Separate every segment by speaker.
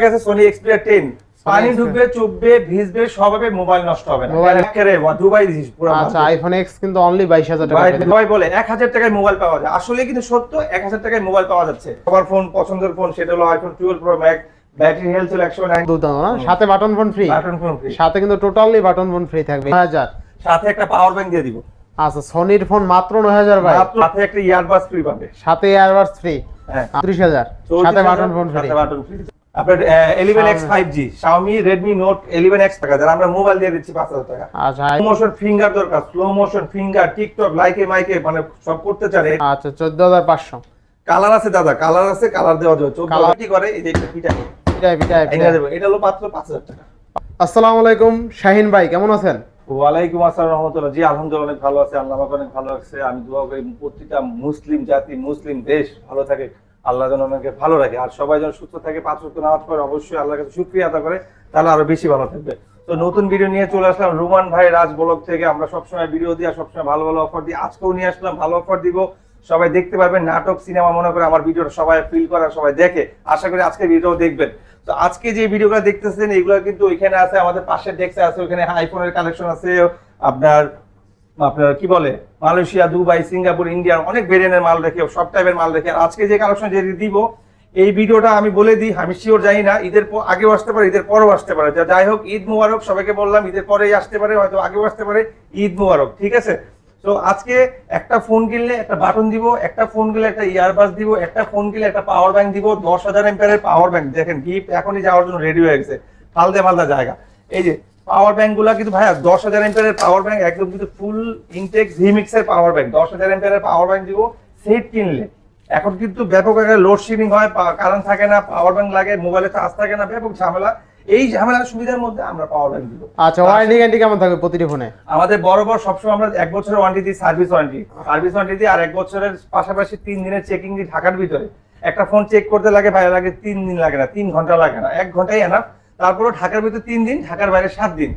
Speaker 1: গেছে Sony Xperia 10 পানি ঢুকবে চুববে ভিজবে সব হবে মোবাইল নষ্ট হবে না মোবাইল একেবারে দুবাই দিছিস পুরো
Speaker 2: আচ্ছা আইফোন এক্স কিন্তু অনলি 22000 টাকা
Speaker 1: ভাই বলে 1000 টাকায় মোবাইল পাওয়া যায় আসলে কিন্তু সত্য 1000 টাকায় মোবাইল পাওয়া যাচ্ছে সবার ফোন পছন্দের ফোন সেটা হলো iPhone 12 pro max battery health হলো 109
Speaker 2: দুদানো না সাথে বাটন ফোন ফ্রি সাথে কিন্তু টোটালি বাটন ফোন ফ্রি থাকবে 9000
Speaker 1: সাথে একটা পাওয়ার ব্যাংক দিয়ে দিব
Speaker 2: আচ্ছা সোনির ফোন মাত্র 9000 ভাই
Speaker 1: সাথে একটা ইয়ারবাস ফ্রি পাবে
Speaker 2: সাথে ইয়ারবাস ফ্রি
Speaker 1: হ্যাঁ
Speaker 2: 30000 সাথে বাটন ফোন ফ্রি
Speaker 1: সাথে বাটন ফ্রি আপনার 11x 5G Xiaomi Redmi Note 11x টাকা যারা আমরা মোবাইল দিয়ে দিচ্ছি 5000 টাকা
Speaker 2: আচ্ছা
Speaker 1: স্লো মোশন ফিঙ্গার দরকার স্লো মোশন ফিঙ্গার টিকটক লাইকে মাইকে মানে সব করতে চারে
Speaker 2: আচ্ছা 14500
Speaker 1: কালার আছে দাদা কালার আছে কালার দেওয়া যাবে 14 কি করে এই যে একটা পিটা এটা হলো মাত্র 5000 টাকা
Speaker 2: আসসালামু আলাইকুম শাহিন ভাই কেমন আছেন
Speaker 1: ওয়ালাইকুম আসসালাম রাহমাতুল্লাহ জি আলহামদুলিল্লাহ অনেক ভালো আছে আল্লাহ পাক অনেক ভালো রাখছে আমি দোয়া করি প্রত্যেকটা মুসলিম জাতি মুসলিম দেশ ভালো থাকে আল্লাহ যেন আমাকে ভালো রাখে আর সবাই যেন সুস্থ থাকে পাঁচ ওয়াক্ত নামাজ পড়ে অবশ্যই আল্লাহর কাছে শুকরিয়া আদা করে তাহলে আরো বেশি ভালো থাকবে তো নতুন ভিডিও নিয়ে চলে আসলাম রুমান ভাই রাজ ব্লগ থেকে আমরা সবসময় ভিডিও দিই আর সবসময় ভালো ভালো অফার দিই আজকেও নিয়ে আসলাম ভালো অফার দিব সবাই দেখতে পারবেন নাটক সিনেমা মনে করে আমার ভিডিওটা সবাই ফিল করে সবাই দেখে আশা করি আজকে ভিডিও দেখবেন তো আজকে যে ভিডিওগুলো দেখতেছেন এগুলো কিন্তু ওইখানে আছে আমাদের পাশের ডেস্কে আছে ওখানে আইফোনের কালেকশন আছে আপনার কি বলে মালয়েশিয়া দুবাই সিঙ্গাপুর ইন্ডিয়ার অনেক ভেরিয়েন্টের মাল রেখে সব টাইপের মাল রেখে আজকে যে কালেকশন যে দিব এই ভিডিওটা আমি বলে দিই আমি শিওর জানি না ঈদের আগেও আসতে পারে ঈদের পরেও আসতে পারে যাই হোক ঈদ মুবারক সবাইকে বললাম ঈদের পরেই আসতে পারে হয়তো আগেও আসতে পারে ঈদ মুবারক ঠিক আছে তো আজকে একটা ফোন কিনলে একটা বাটন দিব একটা ফোন কিনলে একটা ইয়ারবাস দিব একটা ফোন কিনলে একটা পাওয়ার ব্যাংক দিব 10000 এমপিআর পাওয়ার ব্যাংক দেখেন গিফট এখনই যাওয়ার জন্য রেডি হয়ে গেছে ফালদা জায়গা এই যে পাওয়ার ব্যাংক গুলা কিন্তু ভাইয়া 10000 এমপিআর পাওয়ার ব্যাংক একদম কিন্তু ফুল ইনটেক ভিমিক্স এর power bank 10000 MPR power bank দিব সেট কিনলে এখন কিন্তু ব্যাপক আকারে লোডশেডিং হয় কারেন্ট থাকে না পাওয়ার ব্যাংক লাগে মোবাইলে চার্জ থাকে না ব্যাপক ঝামেলা এই ঝামেলার সুবিধার মধ্যে আমরা পাওয়ার ব্যাংক দিব
Speaker 2: আচ্ছা ওয়ারেন্টি গ্যারান্টি কেমন থাকবে প্রতিটি ফোনে
Speaker 1: আমাদের বরাবর সবসময় আমরা 1 বছরের ওয়ারেন্টি দিই সার্ভিস ওয়ারেন্টি আর 1 বছরের পাশাপাশি 3 দিনের চেকিং দিই ঢাকার ভিতরে একটা ফোন চেক করতে লাগে ভাই লাগে 3 দিন লাগে না 3 ঘন্টা লাগে না 1 ঘন্টাই এনাফ তারপরে ঢাকার ভিতরে 3 দিন ঢাকার বাইরে 7 দিন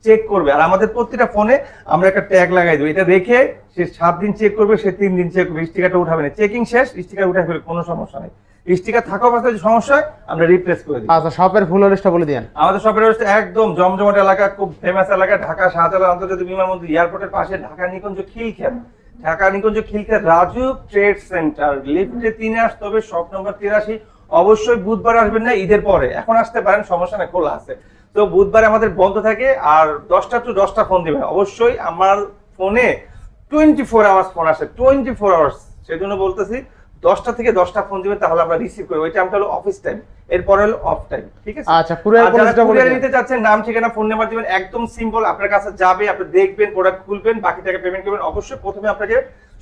Speaker 1: চেক করবে আর আমাদের প্রত্যেকটা ফোনে আমরা একটা ট্যাগ লাগাই দেব এটা রেখে সে 7 দিন চেক করবে সে 3 দিন চেক করবে স্টিকারটা উঠাবে না চেকিং শেষ স্টিকার উঠাবে কোনো সমস্যা নেই স্টিকার থাকা অবস্থায় যে সমস্যা হয় আমরা রিপ্লেস করে দিই
Speaker 2: আচ্ছা শপের ফুল অ্যাড্রেসটা বলে দেন
Speaker 1: আমাদের শপের অ্যাড্রেস একদম জমজমাট এলাকা খুব ফেমাস এলাকা ঢাকা শাহজালাল আন্তর্জাতিক বিমানবন্দর এয়ারপোর্টের পাশে ঢাকা নিকুঞ্জ খিলক্ষেত রাজু ট্রেড সেন্টার লিফটে 3 আসতে হবে শপ নম্বর 83 অবশ্যই বুধবার আসবেন না ঈদের পরে এখন আসতে পারেন সমস্যা নেই খোলা আছে তো বুধবারে আমাদের বন্ধ থাকে আর 10টা টু 10টা ফোন দিবেন অবশ্যই আমার ফোনে 24 আওয়ার্স ফোন আসে 24 আওয়ার্স সেজন্য বলতেছি 10টা থেকে 10টা ফোন দিবেন তাহলে আমরা রিসিভ করব ওই টাইমটা হলো অফিস টাইম এরপর হলো অফ টাইম ঠিক আছে
Speaker 2: আচ্ছা কুরিয়ার
Speaker 1: নিতে চাচ্ছেন নাম ঠিকানা ফোন নাম্বার দিবেন একদম সিম্পল আপনার কাছে যাবে আপনি দেখবেন প্রোডাক্ট খুলবেন বাকি টাকা পেমেন্ট করবেন অবশ্যই প্রথমে আপনাকে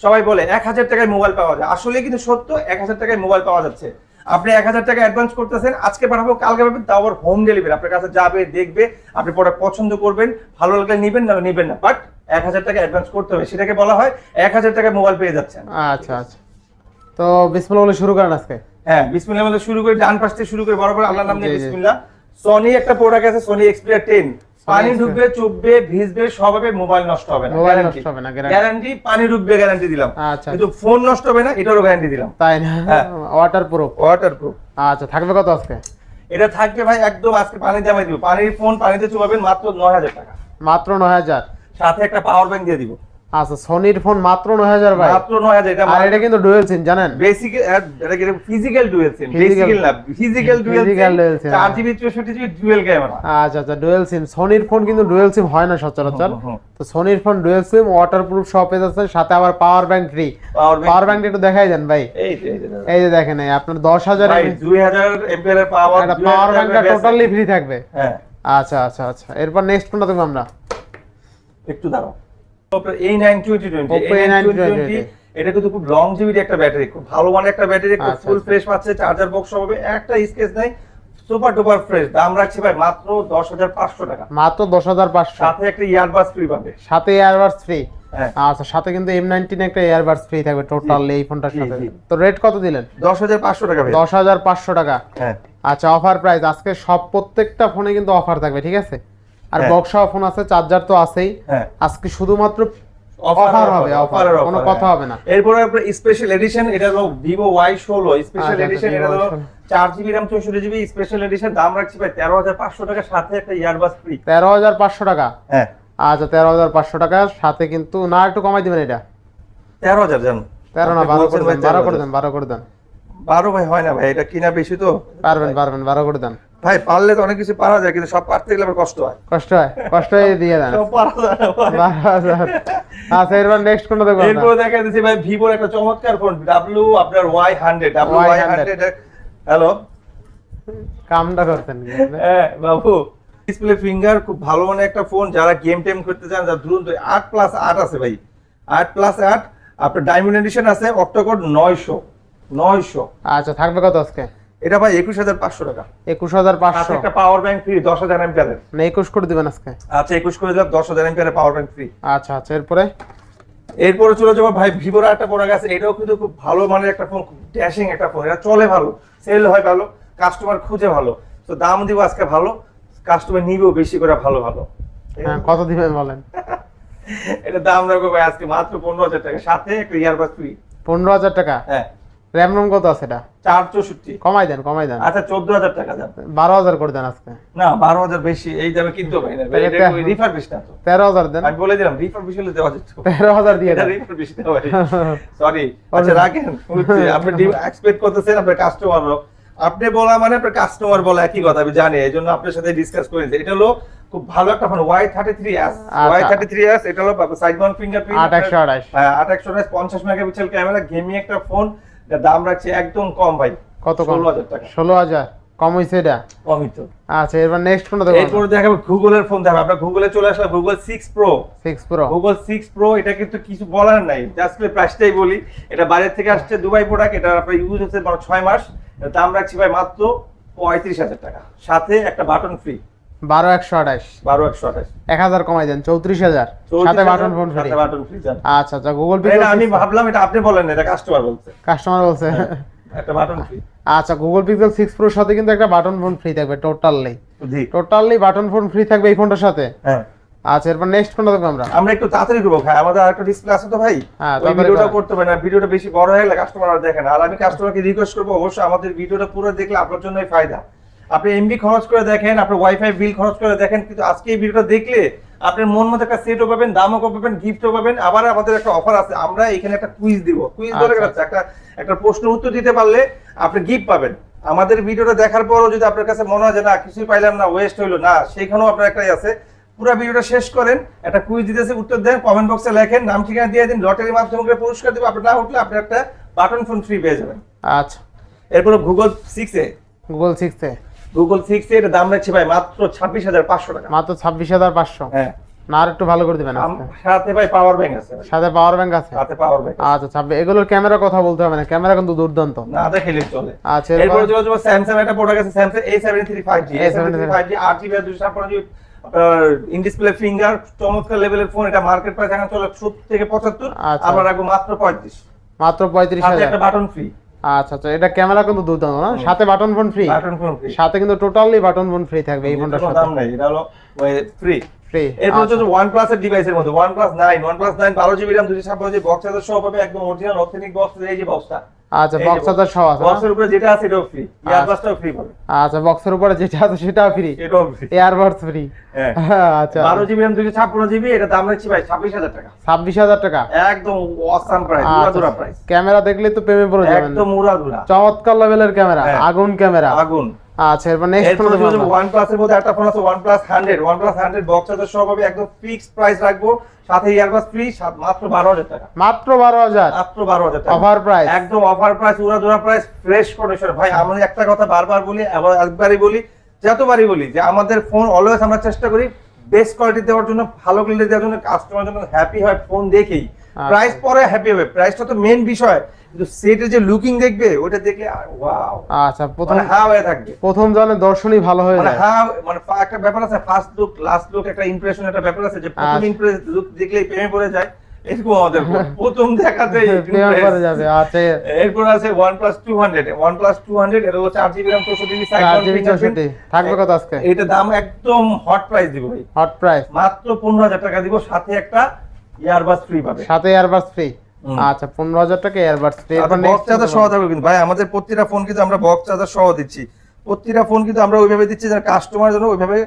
Speaker 1: সবাই বলে 1000 টাকায় মোবাইল পাওয়া যায় আসলে কিন্তু সত্য 1000 টাকায় মোবাইল পাওয়া যাচ্ছে আপনি 1000 টাকা অ্যাডভান্স করতেছেন আজকে পাঠাবো কালকে পাবেন তাও আবার হোম ডেলিভারি আপনার কাছে যাবে দেখবে আপনি প্রোডাক্ট পছন্দ করবেন ভালো লাগলে নেবেন না বাট 1000 টাকা অ্যাডভান্স করতে হবে সেটাকে বলা হয় 1000 টাকায় মোবাইল পেয়ে যাচ্ছেন
Speaker 2: আচ্ছা তো বিসমিল্লাহ বলে শুরু করেন আজকে
Speaker 1: হ্যাঁ বিসমিল্লাহ বলে শুরু করে ডান পাশ থেকে শুরু করে বরাবর আল্লাহর নাম নিয়ে বিসমিল্লাহ সনি একটা প্রোডাক্ট আছে সনি এক্সপিরিয়া 10 পানি ঢুকবে চুববে ভিজবে সব হবে মোবাইল নষ্ট হবে না গ্যারান্টি পানি ঢুকবে গ্যারান্টি দিলাম কিন্তু ফোন নষ্ট হবে না এটারও গ্যারান্টি দিলাম
Speaker 2: তাই না ওয়াটারপ্রুফ আচ্ছা থাকবে কত আজকে
Speaker 1: এটা থাকবে ভাই একদম আজকে পানি দামে দিব ফোন পানিতে চুবাবেন মাত্র 9000 টাকা
Speaker 2: মাত্র 9000
Speaker 1: সাথে একটা পাওয়ার ব্যাংক দিয়ে দিব
Speaker 2: আচ্ছা সনির ফোন মাত্র 9000 ভাই
Speaker 1: মাত্র 9000
Speaker 2: আর এটা কিন্তু ডুয়াল সিম জানেন
Speaker 1: বেসিক এটা কি ফিজিক্যাল ডুয়াল সিম বেসিক্যাল না physical dual SIM 4GB 64GB dual camera
Speaker 2: আচ্ছা ডুয়াল সিম সনির ফোন কিন্তু ডুয়াল সিম হয় না সচরাচর তো সনির ফোন ডুয়াল সিম ওয়াটারপ্রুফ শপে আছে সাথে আবার power bank free power bank একটু দেখাই দেন ভাই এই যে দেখেন আপনার 10000
Speaker 1: ভাই 2000 এমপিআর এর
Speaker 2: পাওয়ার ব্যাংকটা টোটালি ফ্রি থাকবে হ্যাঁ আচ্ছা এরপর নেক্সট কোনটা দেখব আমরা
Speaker 1: একটু দাঁড়াও এটা কিন্তু খুব লং জিবির একটা ব্যাটারি খুব ভালো মানের একটা ব্যাটারি খুব ফুল ফ্রেশ পাচ্ছে চার্জার বক্স হবে একটা স্কেচ নাই সুপার ডুপার ফ্রেশ দাম রাখছি ভাই মাত্র 10500 টাকা
Speaker 2: মাত্র 10500
Speaker 1: সাথে একটা ইয়ারবাস ফ্রি পাবে
Speaker 2: সাথে ইয়ারবাস ফ্রি আচ্ছা সাথে কিন্তু M19 একটা ইয়ারবাস ফ্রি থাকবে টোটাল এই ফোনটার সাথে তো রেট কত দিলেন
Speaker 1: 10500 টাকা ভাই
Speaker 2: 10500 টাকা
Speaker 1: হ্যাঁ
Speaker 2: আচ্ছা অফার প্রাইস আজকে সব প্রত্যেকটা ফোনে কিন্তু অফার থাকবে ঠিক আছে আর বক্স ফোন আছে চার্জার তো আছেই আজকে শুধুমাত্র অফার হবে, অফার কোনো কথা হবে না।
Speaker 1: এরপরে আপনার স্পেশাল এডিশন, এটা হলো Vivo Y16 স্পেশাল এডিশন, এটা হলো 4GB RAM 64GB special edition, দাম রাখছি ভাই 13,500 টাকা, সাথে একটা ইয়ারবাস ফ্রি।
Speaker 2: 13,500 টাকা?
Speaker 1: হ্যাঁ
Speaker 2: আচ্ছা 13,500 টাকার সাথে কিন্তু না একটু কমাই দিবেন এটা?
Speaker 1: 13,000 জান,
Speaker 2: 13 না 12 করে দেন, 12 করে দেন, 12 করে দেন।
Speaker 1: 12 ভাই হয় না ভাই, এটা কিনা বেশি তো।
Speaker 2: পারবেন 12 করে দেন
Speaker 1: ভাই, পারলে তো অনেক কিছু পারা যায়, কিন্তু সব পারতে গেলে আবার কষ্ট হয়।
Speaker 2: কষ্ট হয়ে দিয়ে দেন।
Speaker 1: সব পারা যায় না ভাই।
Speaker 2: 12,000। আচ্ছা এরপর নেক্সট কোনটা দেখব?
Speaker 1: এরপর দেখা দিচ্ছি ভাই ভিভোর একটা চমৎকার ফোন আপনার Y100 হ্যালো,
Speaker 2: কামটা করতেন কি?
Speaker 1: হ্যাঁ বাবু, ডিসপ্লে ফিঙ্গার, খুব ভালো মানের একটা ফোন। যারা গেম টেম করতে চান, যারা দ্রুত 8+8 আছে ভাই, 8+8 আপনার ডায়মন্ড এডিশন আছে, অক্টোকোড 900।
Speaker 2: আচ্ছা থাকবে কত আজকে?
Speaker 1: এটা ভাই 21,500 টাকা।
Speaker 2: 21,500?
Speaker 1: একটা পাওয়ার ব্যাংক ফ্রি 10,000 এমপিআর।
Speaker 2: না 21 করে দিবেন আজকে?
Speaker 1: আচ্ছা 21 করে দিলাম, 10,000 এমপিআর পাওয়ার ব্যাংক ফ্রি।
Speaker 2: আচ্ছা আচ্ছা
Speaker 1: এরপরে চলে যাবো ভাই ভিভোর একটা প্রোডাক্ট আছে, এটাও কিন্তু খুব ভালো মানের একটা ফোন, খুব ড্যাশিং একটা ফোন, এটা চলে ভালো, সেল হয় ভালো, কাস্টমার খুঁজে ভালো, তো দাম দিব আজকে ভালো, কাস্টমার নিবেও বেশি করে ভালো।
Speaker 2: হ্যাঁ কত দিবেন বলেন?
Speaker 1: এটা দাম রাখবো ভাই আজকে মাত্র 15,000 টাকা, সাথে একটা ইয়ারবাস ফ্রি।
Speaker 2: 15,000 টাকা?
Speaker 1: হ্যাঁ।
Speaker 2: র‍্যাম রম কত আছে এটা?
Speaker 1: 464।
Speaker 2: কমাই দেন।
Speaker 1: আচ্ছা 14,000 টাকা দাম।
Speaker 2: 12,000 করে দেন আজকে।
Speaker 1: না 12,000 বেশি, এই দামে কিনতে হবে না, এটা রিফারবিশ না তো।
Speaker 2: 13,000 দেন।
Speaker 1: আমি বলে দিলাম রিফারবিশ হলে দেওয়া যেত।
Speaker 2: 13,000 দিয়ে দেন।
Speaker 1: রিফারবিশ দেওয়া হয়, সরি। আচ্ছা রাখেন, আপনি এক্সপেক্ট করতেছেন আপনার কাস্টমারও, আপনি বলা মানে আপনার কাস্টমার বলা একই কথা, আমি জানি, এইজন্য আপনার সাথে ডিসকাস করে নিয়েছি। এটা হলো খুব ভালো একটা ফোন, Y33s, এটা হলো সাইড মাউন্ট ফিঙ্গারপ্রিন্ট,
Speaker 2: 8/128।
Speaker 1: হ্যাঁ 8/128, 50 মেগাপিক্সেল ক্যামেরা, গেমিং একটা ফোন। এটা দাম রাখছি একদম কম ভাই।
Speaker 2: কত কম?
Speaker 1: 16,000 টাকা।
Speaker 2: 16,000 কম হইছে এটা?
Speaker 1: কমই তো।
Speaker 2: আচ্ছা এবার নেক্সট কোনটা দেখব?
Speaker 1: এরপর দেখাবো গুগলের ফোন দেখাবো, আপনারা গুগলে চলে আসলে গুগল 6 Pro। গুগল 6 Pro, এটা কিন্তু কিছু বলার নাই, জাস্ট প্রাইসটাই বলি। এটা বাইরে থেকে আসছে, দুবাই প্রোডাক্ট, এটা আপনার ইউজ হচ্ছে 6 মাস। এর দাম রাখছি ভাই মাত্র 35,000 টাকা, সাথে একটা বাটন ফ্রি।
Speaker 2: 12/128। 1000 কমাই দেন, 34,000 সাথে বাটন ফোন ফ্রি। আচ্ছা আচ্ছা গুগল পে,
Speaker 1: এটা আমি ভাবলাম এটা আপনি বলেন না, এটা কাস্টমার বলছে। একটা বাটন ফ্রি।
Speaker 2: আচ্ছা গুগল পিক্সেল 6 Pro সাথে কিন্তু একটা বাটন ফোন ফ্রি থাকবে, টোটালি বাটন ফোন ফ্রি থাকবে এই ফোনটার সাথে।
Speaker 1: হ্যাঁ
Speaker 2: আচ্ছা এরপর নেক্সট কোনটা দেখব আমরা
Speaker 1: একটু তাড়াতাড়ি করব ভাই, আমাদের আরেকটা ডিসপ্লে আছে তো ভাই, ওই ভিডিওটা করতে হবে না, ভিডিওটা বেশি বড় হয়ে গেলে কাস্টমার আর দেখে না। আর আমি কাস্টমারকে রিকোয়েস্ট করব, অবশ্যই আমাদের ভিডিওটা পুরো দেখলে আপনার জন্যই ফায়দা। আপনি এমবি খরচ করে দেখেন, আপনি ওয়াইফাই বিল খরচ করে দেখেন, কিন্তু আজকে এই ভিডিওটা দেখলে আপনার মন মতো একটা সেটও পাবেন, দামও পাবেন, গিফটও পাবেন। আবার আমাদের একটা অফার আছে, আমরা এখানে একটা কুইজ দিব, কুইজ ধরে গেছে একটা প্রশ্ন উত্তর দিতে পারলে আপনি গিফট পাবেন। আমাদের ভিডিওটা দেখার পরও যদি আপনার কাছে মনে হয় যে না কিছুই পাইলাম না, ওয়েস্ট হইলো না, সেইখানেও আপনার একটাই আছে, পুরো ভিডিওটা শেষ করেন, একটা কুইজ দিতেছে, উত্তর দেন, কমেন্ট বক্সে লেখেন, নাম ঠিকানা দিয়ে দিন, লটারির মাধ্যমে পুরস্কার দিব। আপনি না উঠলে আপনি একটা বাটন ফোন ফ্রি পেয়ে যাবেন।
Speaker 2: আচ্ছা
Speaker 1: এরপর গুগল 6 গুগল 6 এর দাম রাখছি ভাই মাত্র 26,500 টাকা।
Speaker 2: মাত্র 26,500?
Speaker 1: হ্যাঁ
Speaker 2: না আর একটু ভালো করে দিবেন আজকে।
Speaker 1: সাথে ভাই পাওয়ার ব্যাংক আছে।
Speaker 2: সাথে পাওয়ার ব্যাংক আছে?
Speaker 1: সাথে পাওয়ার ব্যাংক।
Speaker 2: আচ্ছা 26, এগুলোর ক্যামেরা কথা বলতে হবে না, ক্যামেরা কিন্তু দুর্দান্ত,
Speaker 1: না দেখলে চলে।
Speaker 2: আচ্ছা
Speaker 1: এরপর চলে যাব স্যামসাং একটা প্রোডাক্ট আছে, Samsung A73 5G, 8GB 256GB in display finger, চমৎকার লেভেলের ফোন। এটা মার্কেট প্রাইস এখন চলে 70 থেকে 75, আমরা রাখবো মাত্র 35।
Speaker 2: মাত্র 35,000
Speaker 1: সাথে একটা বাটন ফ্রি।
Speaker 2: আচ্ছা আচ্ছা এটা ক্যামেরা কিন্তু দুর্দান্ত না, সাথে বাটন ফোন ফ্রি। সাথে কিন্তু টোটালি বাটন ফোন ফ্রি থাকবে এই ফোনটার সাথে।
Speaker 1: দাম নাই, এটা হলো ফ্রি। এরপর হচ্ছে OnePlus এর ডিভাইসের মধ্যে OnePlus 9 12GB RAM 256GB box charger সহ পাবে, একদম অরিজিনাল অথেন্টিক বক্স, এই যে বক্সটা।
Speaker 2: আচ্ছা বক্স চার্জার সহ আছে,
Speaker 1: বক্সের উপরে যেটা আছে এটাও ফ্রি, ইয়ারবাসটাও ফ্রি পাবে।
Speaker 2: আচ্ছা বক্সের উপরে যেটা আছে সেটাও ফ্রি,
Speaker 1: এটাও ফ্রি,
Speaker 2: ইয়ারবাস ফ্রি। হ্যাঁ আচ্ছা
Speaker 1: 12GB RAM 256GB, এটা দাম রাখছি ভাই 26,000 টাকা।
Speaker 2: 26,000 টাকা,
Speaker 1: একদম অসাম প্রাইস, উড়াধুরা প্রাইস।
Speaker 2: ক্যামেরা দেখলে তো প্রেমে পড়ে যাবেন,
Speaker 1: একদম উড়াধুরা,
Speaker 2: চমৎকার লেভেলের ক্যামেরা, আগুন ক্যামেরা,
Speaker 1: আগুন।
Speaker 2: আচ্ছা এরপর নেক্সট কোন
Speaker 1: OnePlus এর মধ্যে একটা ফোন আছে OnePlus 100 বক্স চার্জার সহ পাবে, একদম ফিক্সড প্রাইস রাখবো, সাথে ইয়ারবাস ফ্রি, মাত্র 12,000 টাকা।
Speaker 2: মাত্র 12,000?
Speaker 1: মাত্র 12,000 টাকা,
Speaker 2: অফার প্রাইস,
Speaker 1: একদম অফার প্রাইস, উড়াধুরা প্রাইস, ফ্রেশ কন্ডিশন। ভাই আমি একটা কথা বারবার বলি, আবার একবারই বলি, যতবারই বলি, যে আমাদের ফোন অলওয়েজ আমরা চেষ্টা করি বেস্ট কোয়ালিটি দেওয়ার জন্য, ভালো কোয়ালিটি দেওয়ার জন্য, কাস্টমার জন্য হ্যাপি হয় ফোন দেখেই। প্রাইস পরে হ্যাপি হবে, প্রাইসটা তো মেইন বিষয়, কিন্তু সেটের যে লুকিং দেখবে ওটা দেখলে ওয়াও।
Speaker 2: আচ্ছা প্রথম
Speaker 1: হ্যাঁ হয়ে থাকবে,
Speaker 2: প্রথম জনের দর্শনই ভালো হয়ে যায়,
Speaker 1: হ্যাঁ একটা ব্যাপার আছে, ফার্স্ট লুক লাস্ট লুক একটা ইমপ্রেশন, একটা ব্যাপার আছে, যে প্রথম ইমপ্রেস লুক দেখলেই প্রেমে পড়ে যায়, এরকম আমাদের প্রথম দেখাতেই প্রেমে পড়ে যাবে। আচ্ছা এরপর আছে OnePlus 200 এটা হলো 4GB RAM 64GB side Mount
Speaker 2: থাকবে কত আজকে?
Speaker 1: এটা দাম একদম হট প্রাইস দিব ভাই,
Speaker 2: হট প্রাইস
Speaker 1: মাত্র 15,000 টাকা দিব, সাথে একটা ইয়ারবাস ফ্রি পাবে,
Speaker 2: সাথে এয়ারবাডস ফ্রি। আচ্ছা 15,000 টাকা এয়ারবাডস ফ্রি।
Speaker 1: এরপর বক্স চার্জার সহ থাকবে কিন্তু ভাই, আমাদের প্রত্যেকটা ফোন কিন্তু আমরা বক্স চার্জার সহ দিচ্ছি, প্রত্যেকটা ফোন কিন্তু আমরা ওইভাবে দিচ্ছি যেন কাস্টমার যেন ওইভাবে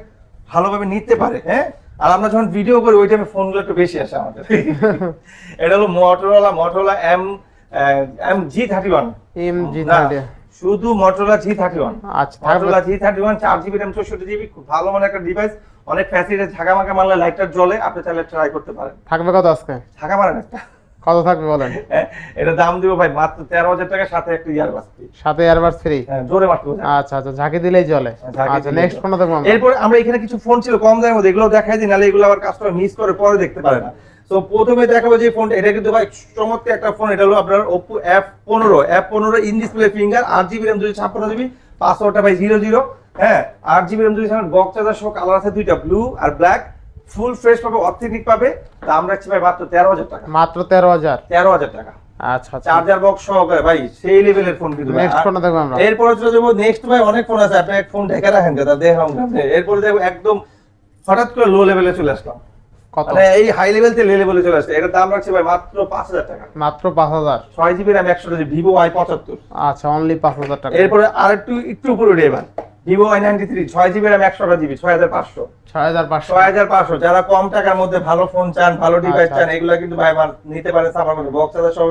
Speaker 1: ভালোভাবে নিতে পারে। হ্যাঁ, আর আমরা যখন ভিডিও করি ওই টাইমে ফোনগুলো একটু বেশি আসে আমাদের। এটা হলো মোটরোলা MG31, শুধু মোটরোলা G31।
Speaker 2: আচ্ছা
Speaker 1: Motorola G31 4GB RAM 64GB, খুব ভালো মানের একটা ডিভাইস, অনেক ফ্যাসিলিটি, ঝাঁকামাকা মারলে লাইটটা জ্বলে, আপনি চাইলে ট্রাই করতে পারেন।
Speaker 2: থাকবে কত আজকে?
Speaker 1: ঝাঁকা মারেন একটা,
Speaker 2: কত থাকবে বলেন?
Speaker 1: এটা দাম দিব ভাই মাত্র 13,000 টাকা, সাথে একটা ইয়ারবাস ফ্রি।
Speaker 2: সাথে এয়ারবাডস ফ্রি,
Speaker 1: হ্যাঁ জোরে মারতে হবে।
Speaker 2: আচ্ছা আচ্ছা, ঝাঁকি দিলেই চলে। আচ্ছা নেক্সট কোন দেখব আমরা?
Speaker 1: এরপর আমরা এখানে কিছু ফোন ছিল কম দামের মধ্যে, এগুলো দেখাই দিই, নালে এগুলো আবার কাস্টমার মিস করে পরে দেখতে পারে না। তো প্রথমে দেখাবো যে ফোনটা, এটা কিন্তু ভাই চমৎকার একটা ফোন। এটা হলো আপনার Oppo F15 in display finger, 8GB RAM 256GB, পাসওয়ার্ডটা ভাই 00। হ্যাঁ 8GB RAM 256, বক্স চার্জার সহ, কালার আছে দুইটা, ব্লু আর ব্ল্যাক, ফুল ফ্রেশ পাবে, অথেন্টিক পাবে। দাম রাখছি ভাই মাত্র 13,000 টাকা।
Speaker 2: মাত্র 13,000
Speaker 1: টাকা।
Speaker 2: আচ্ছা আচ্ছা,
Speaker 1: চার্জার বক্স সহকারে ভাই, সেই লেভেলের ফোন কিন্তু।
Speaker 2: নেক্সট কোন দেখব আমরা?
Speaker 1: এরপরে চলে যাবো নেক্সট ভাই, অনেক ফোন আছে, আপনি এক ফোন ঢেকে রাখেন দাদা, দেখাম আপনি। এরপরে দেখবো একদম হঠাৎ করে লো লেভেলে চলে আসলাম,
Speaker 2: কত?
Speaker 1: মানে এই হাই লেভেল থেকে লো লেভেলে চলে আসছে। এটার দাম রাখছি ভাই মাত্র 5,000 টাকা।
Speaker 2: মাত্র 5,000।
Speaker 1: 6GB RAM 128GB, Vivo Y75।
Speaker 2: আচ্ছা অনলি 5,000 টাকা।
Speaker 1: এরপরে আর একটু উপরে উঠে এবার Vivo Y93, 6GB RAM 128GB, 6,500।
Speaker 2: 6,500।
Speaker 1: যারা কম টাকার মধ্যে ভালো ফোন চান, ভালো ডিভাইস
Speaker 2: আচ্ছা,
Speaker 1: চান, এগুলা কিন্তু ভাই আমার নিতে পারেন। সাফার করে বক্স চার্জার সহ,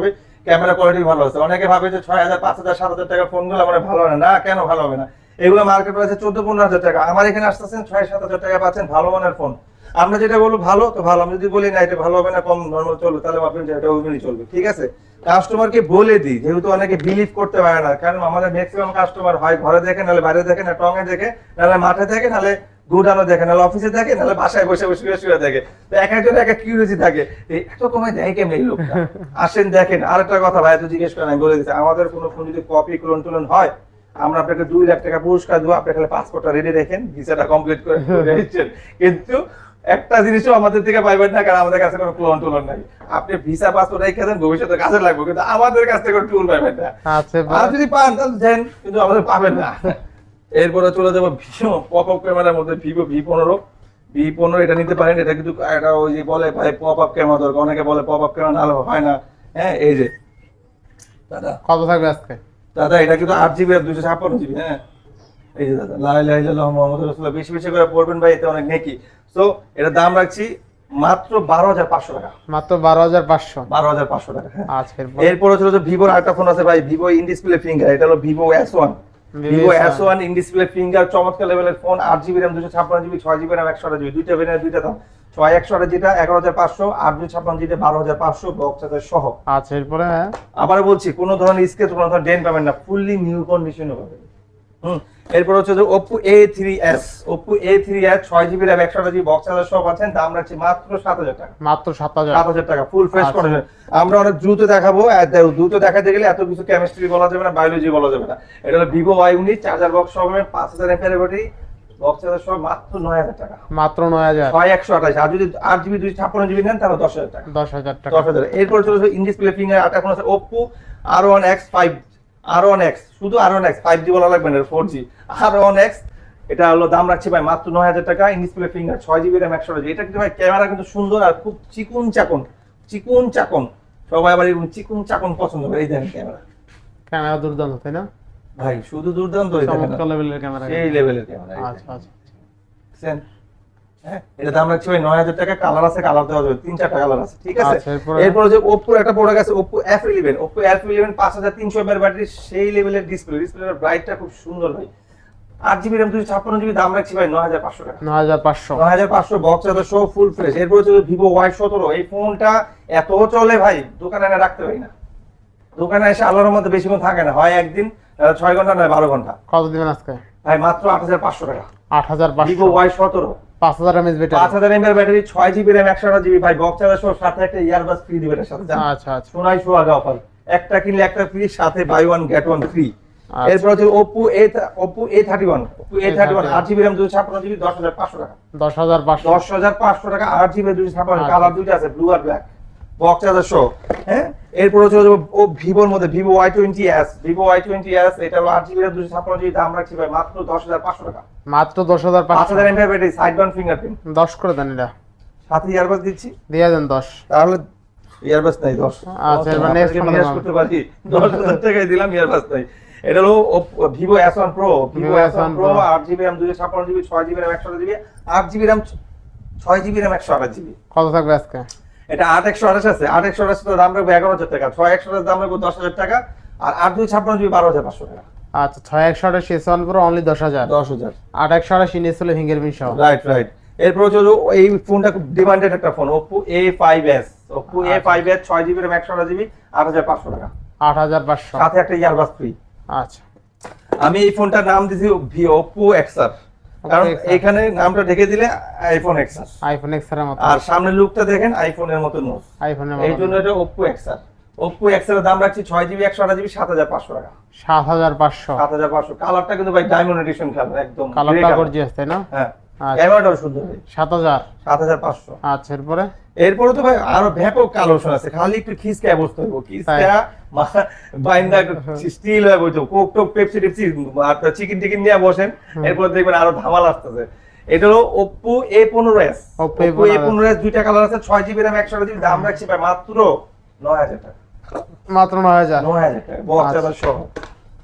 Speaker 1: ক্যামেরা কোয়ালিটি ভালো আছে। অনেকে ভাবে যে 6,000, 5,000, 7,000 টাকার ফোনগুলো মানে ভালো হয় না, কেন ভালো হবে না? এগুলো মার্কেট প্রাইসে 14-15,000 টাকা, আমার এখানে আসতেছেন 6,000-7,000 টাকা পাচ্ছেন ভালো মানের ফোন। আমরা যেটা বলবো ভালো তো ভালো, আমি যদি বলি না এটা ভালো হবে না, কম নরমাল চলবে, তাহলে আপনি যেটা ওইভাবেই চলবে, ঠিক আছে? কাস্টমারকে বলে দিই, যেহেতু অনেকে বিলিভ করতে পারে না, কারণ আমাদের ম্যাক্সিমাম কাস্টমার হয় ঘরে দেখে, নাহলে বাইরে দেখে, না টঙে দেখে, নাহলে মাঠে দেখে, নাহলে গুডানো দেখে, নাহলে অফিসে দেখে, নাহলে বাসায় বসে বসে শুয়ে দেখে। তো এক একজনের এক এক কিউরিওসিটি থাকে, এত কমে দেয় কেমন এই লোকটা? আসেন দেখেন। আরেকটা কথা ভাই, এত জিজ্ঞেস করেন, আমি বলে দিচ্ছি, আমাদের কোনো ফোন যদি কপি ক্লোন টোলন হয়, আমরা আপনাকে 2 লাখ টাকা পুরস্কার দেবো, আপনি খালি পাসপোর্টটা রেডি রাখেন, ভিসাটা কমপ্লিট করে দিচ্ছেন। কিন্তু একটা জিনিসও আমাদের থেকে পাইবেন না, কারণ আমাদের কাছে কোনো ক্লোন টোলন নাই। আপনি ভিসা পাসপোর্ট রেখে দেন, ভবিষ্যতে কাজে লাগবে, কিন্তু আমাদের কাছ থেকে কোনো টুল পাইবেন না।
Speaker 2: আচ্ছা
Speaker 1: আর যদি পান তাহলে দেন, কিন্তু আমাদের পাবেন না। এরপরে চলে যাবো পপ আপ ক্যামেরার মধ্যে, Vivo V15। এটা নিতে পারেন। এটা কিন্তু একটা ওই যে বলে ভাই পপ আপ ক্যামেরা দরকার, অনেকে বলে পপ আপ ক্যামেরা না হলে হয় না। হ্যাঁ এই যে দাদা,
Speaker 2: কত থাকবে আজকে?
Speaker 1: দাদা এটা কিন্তু 8GB আর 256GB। হ্যাঁ এই যে দাদা, লা ইলাহা ইল্লাল্লাহ মুহাম্মাদুর রাসূলুল্লাহ, বেশি বেশি করে পড়বেন ভাই, এতে অনেক নেকি। সো এটা দাম রাখছি মাত্র 12,500 টাকা।
Speaker 2: মাত্র 12,500।
Speaker 1: 12,500 টাকা। হ্যাঁ
Speaker 2: আচ্ছা
Speaker 1: এরপরে হচ্ছে যে ভিভোর আরেকটা ফোন আছে ভাই, Vivo ইন ডিসপ্লে ফিঙ্গার। এটা হলো Vivo S1। Vivo S1 in display finger, চমৎকার লেভেলের phone, 8GB RAM 256GB, 6GB RAM 128GB, দুইটা ভেরিয়েন্ট, দুইটা দাম। 6128 যেটা 11,500, 856 যেটা 12,500, বক্স চার্জার সহ।
Speaker 2: আচ্ছা এরপরে
Speaker 1: আবার বলছি, কোনো ধরনের স্কেচ, কোনো ধরনের ডেন্ট পাবেন না, ফুললি নিউ কন্ডিশনে পাবেন। এরপর হচ্ছে যে Oppo A3s, 6GB RAM 128GB, box charger সহ পাচ্ছেন। দাম রাখছি মাত্র 7,000 টাকা।
Speaker 2: মাত্র 7,000
Speaker 1: টাকা, ফুল ফ্রেশ কন্ডিশন। আমরা অনেক দ্রুত দেখাবো, দ্রুত দেখাতে গেলে এত কিছু কেমিস্ট্রি বলা যাবে না, বায়োলজি বলা যাবে না। এটা হলো Vivo Y19, চার্জার বক্স সহ 5,000 mAh ব্যাটারি, বক্স চার্জার সহ মাত্র 9,000 টাকা।
Speaker 2: মাত্র 9,000।
Speaker 1: 6128। আর যদি 8GB 256GB নেন তাহলে 10,000 টাকা।
Speaker 2: 10,000 টাকা।
Speaker 1: 10,000। এরপর চলে ইন ডিসপ্লে ফিঙ্গার, আটা ফোন আছে Oppo R1X, শুধু R1X, 5G বলা লাগবে না, 4G R1X। এটা হলো দাম রাখছি ভাই মাত্র 9,000 টাকা, in display finger, 6GB RAM 128GB। এটা কিন্তু ভাই ক্যামেরা কিন্তু সুন্দর আর খুব চিকুন চাকন, সবাই আবার এরকম চিকুন চাকন পছন্দ করে। এই দেখেন
Speaker 2: ক্যামেরা দুর্দান্ত, তাই না
Speaker 1: ভাই? শুধু দুর্দান্ত,
Speaker 2: চমৎকার লেভেলের ক্যামেরা,
Speaker 1: এই লেভেলের ক্যামেরা।
Speaker 2: আচ্ছা আচ্ছা,
Speaker 1: হ্যাঁ এটা দাম রাখছি ভাই 9,000 টাকা। কালার আছে, কালার দেওয়া যাবে, 3-4টা কালার আছে, ঠিক আছে?
Speaker 2: আচ্ছা,
Speaker 1: এরপর যে Oppo একটা প্রোডাক্ট আছে, Oppo F11। Oppo F11 5,300 mAh battery, সেই লেভেলের ডিসপ্লের ব্রাইটটা খুব সুন্দর ভাই। 8GB RAM 256GB, দাম রাখছি ভাই 9,500 টাকা। 9,500 বক্স চার্জার সহ, ফুল ফ্রেশ। এরপর হচ্ছে Vivo Y17। এই ফোনটা এত চলে ভাই, দোকানে এনে রাখতে পারি না। দোকানে এসে আলোর মধ্যে বেশিক্ষণ থাকে না, হয় একদিন, 6 ঘন্টা, নয় 12 ঘন্টা।
Speaker 2: কত দিবেন আজকে
Speaker 1: ভাই? মাত্র 8,500 টাকা।
Speaker 2: 8,500।
Speaker 1: Vivo Y17,
Speaker 2: 5,000 mAh battery,
Speaker 1: 5,000 mAh battery, 6GB RAM 128GB, ভাই বক্স চার্জার সহ, সাথে একটা ইয়ারবাস ফ্রি দিবেন এর সাথে।
Speaker 2: আচ্ছা আচ্ছা,
Speaker 1: সোনাই সোহাগা অফার, একটা কিনলে একটা ফ্রি, সাথে buy one get one free.
Speaker 2: আচ্ছা।
Speaker 1: এরপর হচ্ছে Oppo A31, 8GB RAM 256GB, 10,500 টাকা। 10,500 টাকা, 8GB 256, কালার দুইটা আছে, ব্লু আর ব্ল্যাক, বক্স চার্জার সহ। হ্যাঁ এরপর হচ্ছে ভিভোর মধ্যে Vivo Y20s, এটা হলো 8GB RAM 256GB, দাম রাখছি ভাই মাত্র 10,500 টাকা।
Speaker 2: মাত্র 10,500।
Speaker 1: 5,000 mAh battery, side bound fingerprint.
Speaker 2: 10 করে দেন এটা।
Speaker 1: সাথে ইয়ারবাস দিচ্ছি,
Speaker 2: দিয়ে দেন 10।
Speaker 1: তাহলে ইয়ারবাস নাই 10।
Speaker 2: আচ্ছা এবার নেক্সট
Speaker 1: নিরাশ করতে পারি, 10,000 টাকায় দিলাম, ইয়ারবাস নাই। এটা হলো Vivo S1 Pro, Vivo S1 Pro 8GB RAM 256GB 6GB RAM 128GB 8GB RAM 6GB RAM 128GB।
Speaker 2: কত থাকবে আজকে?
Speaker 1: এটা 8128 আছে, 8128 এর দাম রাখবো 11,000 টাকা, 6128 দাম রাখবো 10,000 টাকা, আর 8256GB 12,500 টাকা।
Speaker 2: আচ্ছা 6128 S1 Pro only 10,000।
Speaker 1: 10,000
Speaker 2: 8128 install fingerprint সহ।
Speaker 1: রাইট। এরপর হলো এই ফোনটা খুব ডিমান্ডেড একটা phone, Oppo A5s, Oppo A5s 6GB RAM 128GB 8,500 টাকা,
Speaker 2: 8,500
Speaker 1: সাথে একটা ইয়ারবাস ফ্রি।
Speaker 2: আচ্ছা
Speaker 1: আমি এই ফোনটার নাম দিছি Oppo XR, কারণ এখানে নামটা ঢেকে দিলে আইফোন XR,
Speaker 2: আইফোন XR এর মতো,
Speaker 1: আর সামনের লুকটা দেখেন আইফোনের মতো নোজ,
Speaker 2: আইফোনের
Speaker 1: এই
Speaker 2: মতো।
Speaker 1: জন্য এটা Oppo XR। Oppo XR এর দাম রাখছি 6GB 128GB 7,500 টাকা,
Speaker 2: 7,500।
Speaker 1: 7,500। কালারটা কিন্তু ভাই ডায়মন্ড এডিশন কালার, একদম
Speaker 2: কালারটা গর্জিয়াস তাই না?
Speaker 1: হ্যাঁ,
Speaker 2: আচ্ছা
Speaker 1: ক্যামেরাটাও সুন্দর ভাই।
Speaker 2: 7,000।
Speaker 1: 7,500।
Speaker 2: আচ্ছা এরপরে
Speaker 1: এরপরে তো ভাই আরো ব্যাপক কালেকশন আছে, খালি একটু খিসকা অবস্থা হইব, খিসকা বাইন্দা স্টিল হয়ে বইতো, কোক টোক পেপসি টেপসি আপনার চিকেন টিকেন নিয়ে বসেন, এরপর দেখবেন আরো ধামাল আসতেছে। এটা হলো Oppo A15s,
Speaker 2: Oppo
Speaker 1: Oppo A15s দুইটা কালার আছে, 6GB RAM 128GB, দাম রাখছি ভাই মাত্র 9,000 টাকা,
Speaker 2: মাত্র 9,000।
Speaker 1: 9,000 টাকা বক্স চার্জার সহ।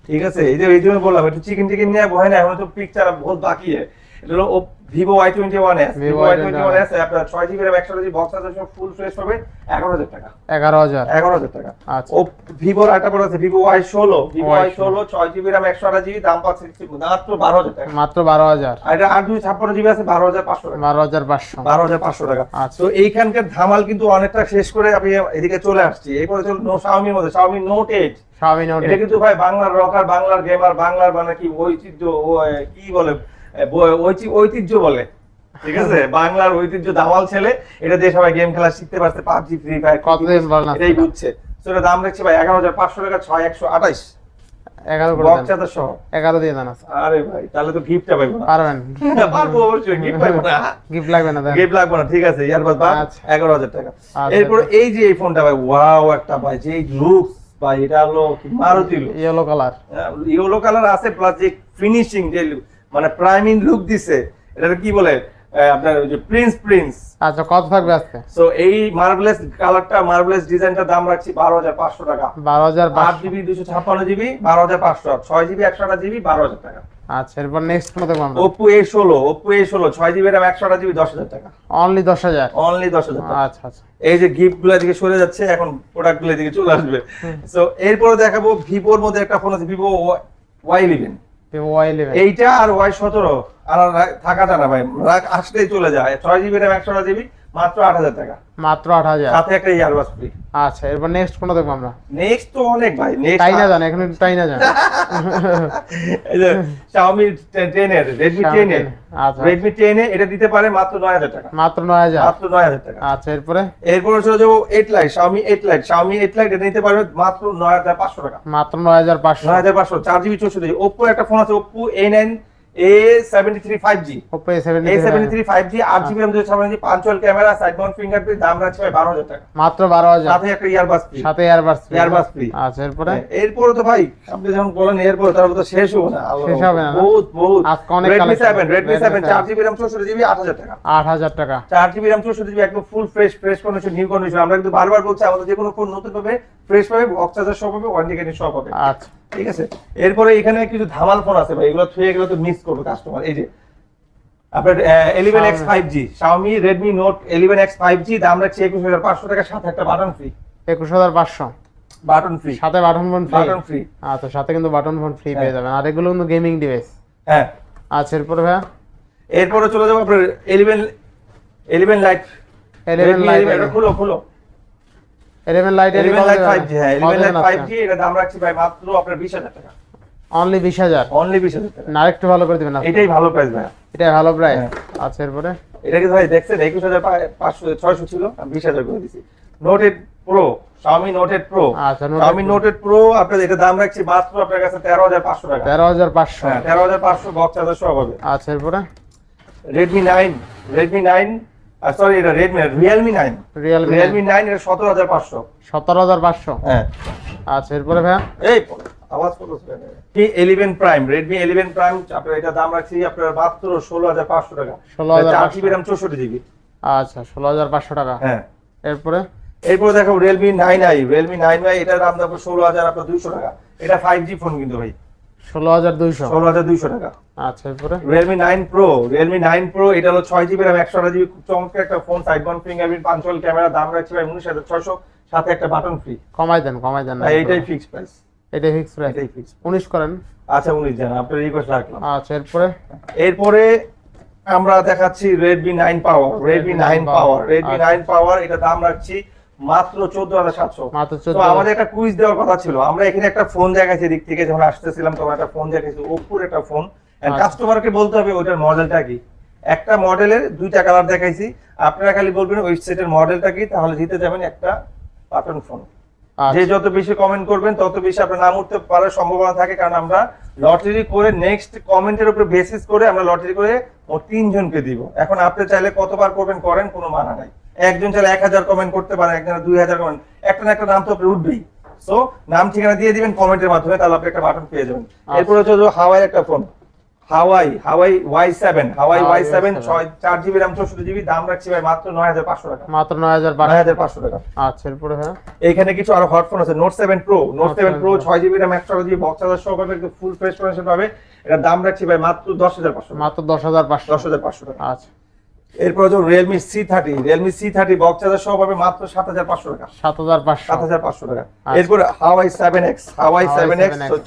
Speaker 1: ঠিক আছে, এই জন্য বললাম একটু চিকেন টিকেন নিয়ে বহে না, এখন তো পিকচার বহুত বাকি है। এটা হলো Vivo Y21s, Vivo Y21s আপনার 6GB RAM 128GB box charger সহ ফুল ফ্রেশ হবে 11,000 টাকা,
Speaker 2: 11,000
Speaker 1: টাকা।
Speaker 2: আচ্ছা
Speaker 1: ও ভিভোর আরেকটা প্রোডাক্ট আছে Vivo Y16, Vivo Y16 6GB RAM 128GB, দাম পাচ্ছে মাত্র 12,000 টাকা,
Speaker 2: মাত্র 12,000।
Speaker 1: আর এটা 856GB আছে 12,500 টাকা,
Speaker 2: 12,500।
Speaker 1: 12,500 টাকা।
Speaker 2: আচ্ছা।
Speaker 1: তো এইখানকার ধামাল কিন্তু অনেকটা শেষ করে আমি এদিকে চলে আসছি। এরপরে চলো Xiaomi-র মধ্যে Xiaomi Note 8।
Speaker 2: Xiaomi Note
Speaker 1: এটা কিন্তু ভাই বাংলার রকার, বাংলার গেমার, বাংলার মানে কি ঐতিহ্য, কি বলে ঐতিহ্য বলে, ঠিক আছে, বাংলার ঐতিহ্য ধামাল ছেলে। এটা দিয়ে সবাই গেম খেলা শিখতে পারছে, PUBG ফ্রি ফায়ার
Speaker 2: কতদিন বলেন না?
Speaker 1: এটাই বুঝছে। তো এটা দাম রাখছে ভাই 11,500 টাকা, 6128
Speaker 2: 11 করে
Speaker 1: বক্স
Speaker 2: দেন।
Speaker 1: চার্জার সহ।
Speaker 2: 11 দিয়ে দেন আচ্ছা।
Speaker 1: আরে ভাই তাহলে তো গিফটটা পাইবো না।
Speaker 2: পারবেন?
Speaker 1: পারবো অবশ্যই, গিফট পাইবো না,
Speaker 2: গিফট লাগবে না দেন।
Speaker 1: গিফট লাগবে না, ঠিক আছে, ইয়ারবাদ বাদ
Speaker 2: আচ্ছা।
Speaker 1: 11,000 টাকা।
Speaker 2: আচ্ছা।
Speaker 1: এরপর এই যে এই ফোনটা ভাই, ওয়াও একটা ভাই, যে লুকস ভাই, এটা হলো Maruti look,
Speaker 2: yellow colour.
Speaker 1: Yellow colour আছে, প্লাস যে ফিনিশিং, যে মানে প্রাইমিং লুক দিছে, এটা কি বলে আপনার ওই যে প্রিন্স।
Speaker 2: আচ্ছা কত থাকবে আজকে?
Speaker 1: সো এই মার্ভেলাস কালারটা, মার্ভেলাস ডিজাইনটার দাম রাখছি 12,500 টাকা,
Speaker 2: 12,500।
Speaker 1: 8GB 256GB 12,500, 6GB 128GB 12,000 টাকা।
Speaker 2: আচ্ছা এরপর নেক্সট কোন দেখব আমরা?
Speaker 1: Oppo A16 6GB RAM 128GB 10,000 টাকা,
Speaker 2: অনলি 10,000।
Speaker 1: অনলি 10,000 টাকা।
Speaker 2: আচ্ছা আচ্ছা
Speaker 1: এই যে গিফট গুলো দিকে সরে যাচ্ছে, এখন প্রোডাক্ট গুলো দিকে চলে আসবে। সো এরপরে দেখাবো ভিভোর মধ্যে একটা ফোন আছে, Vivo Y11।
Speaker 2: Vivo Y11।
Speaker 1: এইটা আর Y17 আর থাকা যায় না ভাই, আসলেই চলে যায়। 6GB RAM 128GB মাত্র 8,000 টাকা,
Speaker 2: মাত্র 8,000।
Speaker 1: সাথে একটা ইয়ারবাস ফ্রি।
Speaker 2: আচ্ছা এরপর নেক্সট কোন দেখব আমরা?
Speaker 1: নেক্সট তো অনেক ভাই, নেক্সট
Speaker 2: তাই না জান, এখন একটু তাই না জান।
Speaker 1: এই যে Xiaomi 10 এর, Redmi 10 এর,
Speaker 2: আচ্ছা
Speaker 1: Redmi 10 এ এটা দিতে পারে মাত্র 9,000 টাকা,
Speaker 2: মাত্র 9,000।
Speaker 1: মাত্র 9,000 টাকা।
Speaker 2: আচ্ছা এরপরে
Speaker 1: এরপর চলে যাবো 8 Lite, Xiaomi 8 Lite এটা নিতে পারবে মাত্র 9,500 টাকা,
Speaker 2: মাত্র 9,500।
Speaker 1: 9,500, 4GB 64GB। Oppo একটা ফোন আছে, Oppo A73 5G,
Speaker 2: Oppo A73
Speaker 1: A73 5G 8GB RAM 256GB, punctual camera, side Mount fingerprint, দাম রাখছে ভাই 12,000 টাকা,
Speaker 2: মাত্র 12,000।
Speaker 1: সাথে একটা ইয়ারবাস ফ্রি,
Speaker 2: সাথে এয়ারবাস ফ্রি।
Speaker 1: Earbuds free.
Speaker 2: আচ্ছা এরপরে
Speaker 1: এরপরে তো ভাই আপনি যখন বলেন এরপর, তারপর তো শেষ হবে না,
Speaker 2: শেষ হবে না, না?
Speaker 1: বহুত
Speaker 2: আজকে অনেক
Speaker 1: Redmi
Speaker 2: collection।
Speaker 1: 7
Speaker 2: Redmi
Speaker 1: 4GB RAM 64GB 8,000 টাকা,
Speaker 2: 8,000 টাকা।
Speaker 1: 4GB RAM 64GB একদম full fresh condition, new condition. আমরা কিন্তু বারবার বলছি আমাদের যে কোনো ফোন নতুন পাবে, ফ্রেশ পাবে, বক্স চার্জার সব পাবে, ওয়ারেন্টি গ্যারান্টি সব পাবে।
Speaker 2: আচ্ছা
Speaker 1: ঠিক আছে, এরপরে এখানে কিছু ধামাল ফোন আছে ভাই, এগুলো থুয়ে গেলে তো মিস করবে কাস্টমার। এই যে আপনার 11X 5G, Xiaomi Redmi Note 11X 5G, দাম রাখছি 21,500 টাকা, সাথে একটা বাটন ফ্রি,
Speaker 2: 21,500।
Speaker 1: বাটন ফ্রি,
Speaker 2: সাথে button phone free.
Speaker 1: Button free.
Speaker 2: আচ্ছা সাথে কিন্তু বাটন ফোন ফ্রি পেয়ে যাবেন, আর এগুলো কিন্তু গেমিং ডিভাইস।
Speaker 1: হ্যাঁ,
Speaker 2: আচ্ছা এরপরে ভাইয়া
Speaker 1: এরপরে চলে যাবো আপনার 11 Lite,
Speaker 2: 11 লাইট।
Speaker 1: এটা খুলো
Speaker 2: 11 লাইট
Speaker 1: 11 Lite 5G, হ্যাঁ 11 Lite 5G, এটা দাম রাখছি ভাই মাত্র আপনার 20,000 টাকা,
Speaker 2: অনলি 20,000।
Speaker 1: অনলি 20,000 টাকা।
Speaker 2: না আরেকটু ভালো করে দিবেন আপনি?
Speaker 1: এটাই ভালো প্রাইস ভাই,
Speaker 2: এটা ভালো প্রাইস।
Speaker 1: হ্যাঁ।
Speaker 2: আচ্ছা এরপরে
Speaker 1: এটা কি ভাই দেখছেন 21,600 ছিল, আমি 20,000 করে দিছি। Note 8 Pro, Xiaomi Note 8 Pro,
Speaker 2: আচ্ছা
Speaker 1: Xiaomi Note 8 Pro আপনার এটা দাম রাখছি মাত্র আপনার কাছে 13,500 টাকা,
Speaker 2: 13,500।
Speaker 1: হ্যাঁ 13,500 বক্স চার্জার সহ হবে।
Speaker 2: আচ্ছা এরপরে
Speaker 1: Redmi 9 সরি এটা Realme 9, Realme 9 এটা 17,500,
Speaker 2: 17,500।
Speaker 1: হ্যাঁ।
Speaker 2: আচ্ছা এরপরে ভাইয়া
Speaker 1: এই আওয়াজ করতেছে কি 11 Prime, Redmi 11 Prime আপনার এটা দাম রাখছি আপনার মাত্র 16,500 টাকা,
Speaker 2: 16,500।
Speaker 1: 4GB RAM 64GB,
Speaker 2: আচ্ছা 16500 টাকা।
Speaker 1: হ্যাঁ
Speaker 2: এরপরে
Speaker 1: দেখো Realme 9i, Realme 9i এটার দাম দেখো 16200 টাকা। এটা 5G ফোন কিন্তু ভাই,
Speaker 2: 16200
Speaker 1: টাকা।
Speaker 2: আচ্ছা এরপরে
Speaker 1: Realme 9 Pro এটা হলো 6GB RAM 128GB, খুব চমৎকার একটা phone, side Mount fingerprint, punctual camera, দাম রাখছি ভাই 19600, সাথে একটা বাটন ফ্রি।
Speaker 2: কমাই দেন না,
Speaker 1: এইটাই ফিক্স প্রাইস,
Speaker 2: এটাই ফিক্স প্রাইস। 19 করেন।
Speaker 1: আচ্ছা 19 জান, আপনার রিকোয়েস্ট রাখলাম।
Speaker 2: আচ্ছা এরপরে
Speaker 1: আমরা দেখাচ্ছি Redmi 9 Power, Redmi 9 Power এটা দাম রাখছি মাত্র 14700।
Speaker 2: মাত্র
Speaker 1: তো আমাদের একটা কুইজ দেওয়ার কথা ছিল, আমরা এখানে একটা ফোন দেখাইছি দিক থেকে, যখন আসতেছিলাম তখন একটা ফোন দেখাইছি, ওপ্পোর একটা ফোন, এন্ড কাস্টমারকে বলতে হবে ওটার মডেলটা কি। একটা মডেলের দুইটা কালার দেখাইছি, আপনারা খালি বলবেন ওই সেটের মডেলটা কি, তাহলে জিতে যাবেন একটা বাটন ফোন। যে যত বেশি কমেন্ট করবেন তত বেশি আপনার নাম উঠতে পারার সম্ভাবনা থাকে, কারণ আমরা লটারি করে নেক্সট কমেন্টের উপর বেসিস করে আমরা লটারি করে ও 3 জনকে দিব। এখন আপনি চাইলে কতবার করবেন করেন, কোনো মানা নাই। একজন চাইলে 1000 কমেন্ট করতে পারেন, একজন 2000 কমেন্ট, একটা না একটা নাম তো আপনি উঠবেই। সো নাম ঠিকানা দিয়ে দিবেন কমেন্টের মাধ্যমে, তাহলে আপনি একটা বাটন পেয়ে যাবেন। এরপর হচ্ছে হাওয়াই একটা ফোন, হাওয়াই Y7, হাওয়াই Y7 4GB RAM 64GB, দাম রাখছি ভাই মাত্র 9500 টাকা।
Speaker 2: মাত্র 9500
Speaker 1: টাকা।
Speaker 2: আচ্ছা এরপরে হ্যাঁ
Speaker 1: এইখানে কিছু আরো হট ফোন আছে, Note 7 Pro 6GB RAM 128GB, box charger সহ পাবে, একদম ফুল ফ্রেশ কন্ডিশন পাবে। এটা দাম রাখছি ভাই মাত্র 10500।
Speaker 2: মাত্র 10500
Speaker 1: টাকা।
Speaker 2: আচ্ছা
Speaker 1: এরপর হচ্ছে Realme C30 বক্স চার্জার সহ পাবে মাত্র 7500 টাকা। 7500 টাকা। এরপর Huawei 7X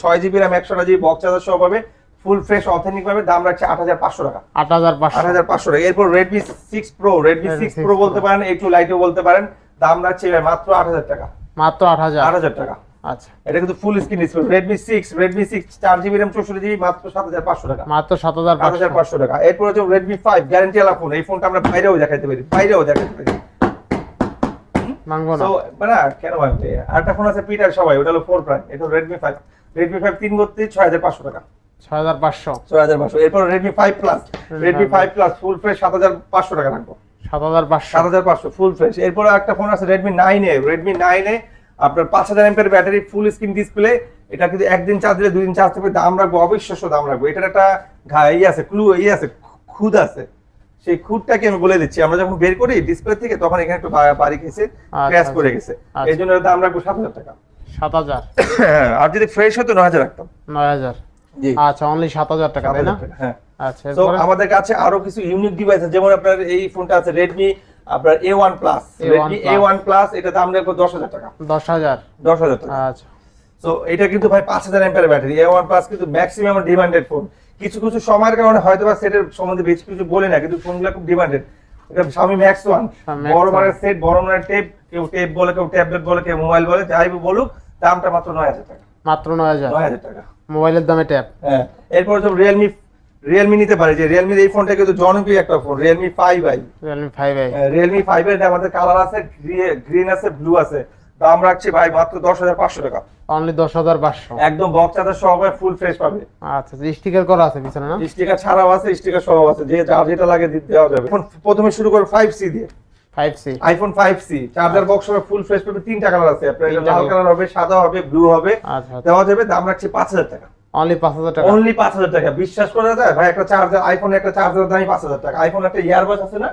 Speaker 1: 6GB RAM 128GB, box charger সহ পাবে, ফুল ফ্রেশ অথেন্টিক পাবে, দাম রাখছে 8500 টাকা। 8500 টাকা। এরপর Redmi 6 Pro বলতে পারেন, একটু লাইটও বলতে পারেন, দাম রাখছে মাত্র 8000 টাকা।
Speaker 2: মাত্র 8000
Speaker 1: টাকা।
Speaker 2: আচ্ছা
Speaker 1: এটা কিন্তু full screen display. Redmi 6 4GB RAM 64GB, মাত্র 7500 টাকা।
Speaker 2: মাত্র 7500
Speaker 1: টাকা। এরপর হচ্ছে Redmi 5 গ্যারান্টি ওয়ালা ফোন, এই ফোনটা আমরা বাইরেও দেখাইতে পারি,
Speaker 2: মাংবো না
Speaker 1: সো মানে কেন ভাঙবে। আরেকটা ফোন আছে পিটার সবাই, ওটা হলো 4 Prime, এটা Redmi 5 332 6500 টাকা। 6500। এরপর Redmi 5 Plus ফুল ফ্রেশ 7500 টাকা রাখবো। 7500 ফুল ফ্রেশ। এরপর একটা ফোন আছে Redmi 9A আপনার 5000 mAh battery, full screen display, এটা কিন্তু একদিন চার্জ দিলে 2 দিন চার্জ থাকবে, দাম রাখবো অবিশ্বাস্য দাম রাখবো। এটার একটা খুদ আছে, সেই খুদটাকে আমি বলে দিচ্ছি, আমরা যখন বের করি ডিসপ্লে থেকে তখন এখানে একটু বাড়ি গেছে, ক্র্যাশ করে গেছে, এই জন্য দাম রাখবো 7000 টাকা।
Speaker 2: 7000
Speaker 1: আর যদি ফ্রেশ হতো 9000 রাখতাম।
Speaker 2: 9000 আচ্ছা অনলি 7000 টাকা তাই না?
Speaker 1: হ্যাঁ
Speaker 2: আচ্ছা
Speaker 1: তো আমাদের কাছে আরো কিছু ইউনিক ডিভাইস আছে, যেমন আপনার এই ফোনটা আছে Redmi আপনার A1 Plus, এটা দাম রাখবো 10000 টাকা। 10000 টাকা।
Speaker 2: আচ্ছা
Speaker 1: সো এটা কিন্তু ভাই 5000 mAh ব্যাটারি, A1 Plus কিন্তু ম্যাক্সিমাম ডিমান্ডেড ফোন। কিছু সময়ের কারণে হয়তো বা সেটের সম্বন্ধে বেশি কিছু বলি না, কিন্তু ফোনগুলো খুব ডিমান্ডেড। এটা Xiaomi Max 1 বড় মানের সেট, বড় মানের টেপ, কেউ টেপ বলে, কেউ ট্যাবলেট বলে, কেউ মোবাইল বলে, যাই বলুক, দামটা মাত্র 9000 টাকা।
Speaker 2: মাত্র 9000
Speaker 1: টাকা
Speaker 2: মোবাইলের দামে ট্যাব।
Speaker 1: হ্যাঁ এরপর তো Realme নিতে পারে, যে Realme এই ফোনটা কিন্তু জনপ্রিয় একটা ফোন, Realme 5i। Realme 5 এর আমাদের কালার আছে, গ্রিন আছে, ব্লু আছে, দাম রাখছি ভাই মাত্র 10500 টাকা।
Speaker 2: অনলি 10500
Speaker 1: একদম বক্স চার্জার সহ ফুল ফ্রেশ পাবে।
Speaker 2: আচ্ছা স্টিকার করা আছে পিছনে না?
Speaker 1: স্টিকার ছাড়াও আছে, স্টিকার সহ আছে, যে যার যেটা লাগে দেওয়া যাবে। এখন প্রথমে শুরু করব 5C দিয়ে। iPhone 5C চার্জার বক্স হবে, ফুল ফ্রেশ পাবে, 3টা কালার আছে, আপনার লাল কালার হবে, সাদা হবে, ব্লু হবে, দেওয়া যাবে, দাম রাখছি 5000 টাকা।
Speaker 2: অনলি 5000 টাকা।
Speaker 1: অনলি 5000 টাকা। বিশ্বাস করা যায় ভাই, একটা চার্জার, আইফোনের একটা চার্জারের দামই 5000 টাকা। আইফোন একটা ইয়ারবাস আছে না,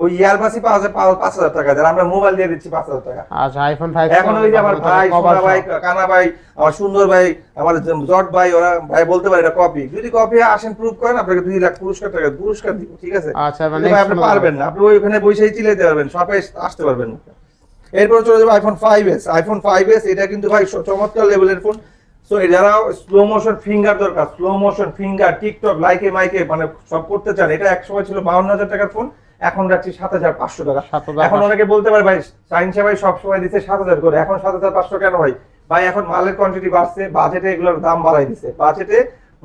Speaker 1: ওই ইয়ারবাসই পাওয়া যায় 5000 টাকা, যারা আমরা মোবাইল দিয়ে দিচ্ছি 5000 টাকা।
Speaker 2: আচ্ছা iPhone 5
Speaker 1: এখন ওই যে আমার ভাই, সোনা ভাই, কানা ভাই, আমার সুন্দর ভাই, আমার জট ভাই, ওরা ভাই বলতে পারে এটা কপি। যদি কপি আসেন প্রুফ করেন, আপনাকে 2 লাখ পুরস্কার দিব, ঠিক আছে?
Speaker 2: আচ্ছা মানে
Speaker 1: আপনি পারবেন না, আপনি ওইখানে বসেই চিলাইতে পারবেন, শপে আসতে পারবেন না। এরপর চলে যাবে iPhone 5s। এটা কিন্তু ভাই চমৎকার লেভেলের ফোন। সো যারা স্লো মোশন ফিঙ্গার দরকার, স্লো মোশন ফিঙ্গার, টিকটক, লাইকে মাইকে মানে সব করতে চান, এটা এক সময় ছিল 52000 টাকার ফোন, এখন রাখছি 7500 টাকা। এখন অনেকে বলতে পারে ভাই সাইন্সে ভাই সবসময় দিচ্ছে 7000 করে, এখন 7500 কেন ভাই? ভাই এখন মালের কোয়ান্টিটি বাড়ছে, বাজেটে এগুলোর দাম বাড়াই দিছে, বাজেটে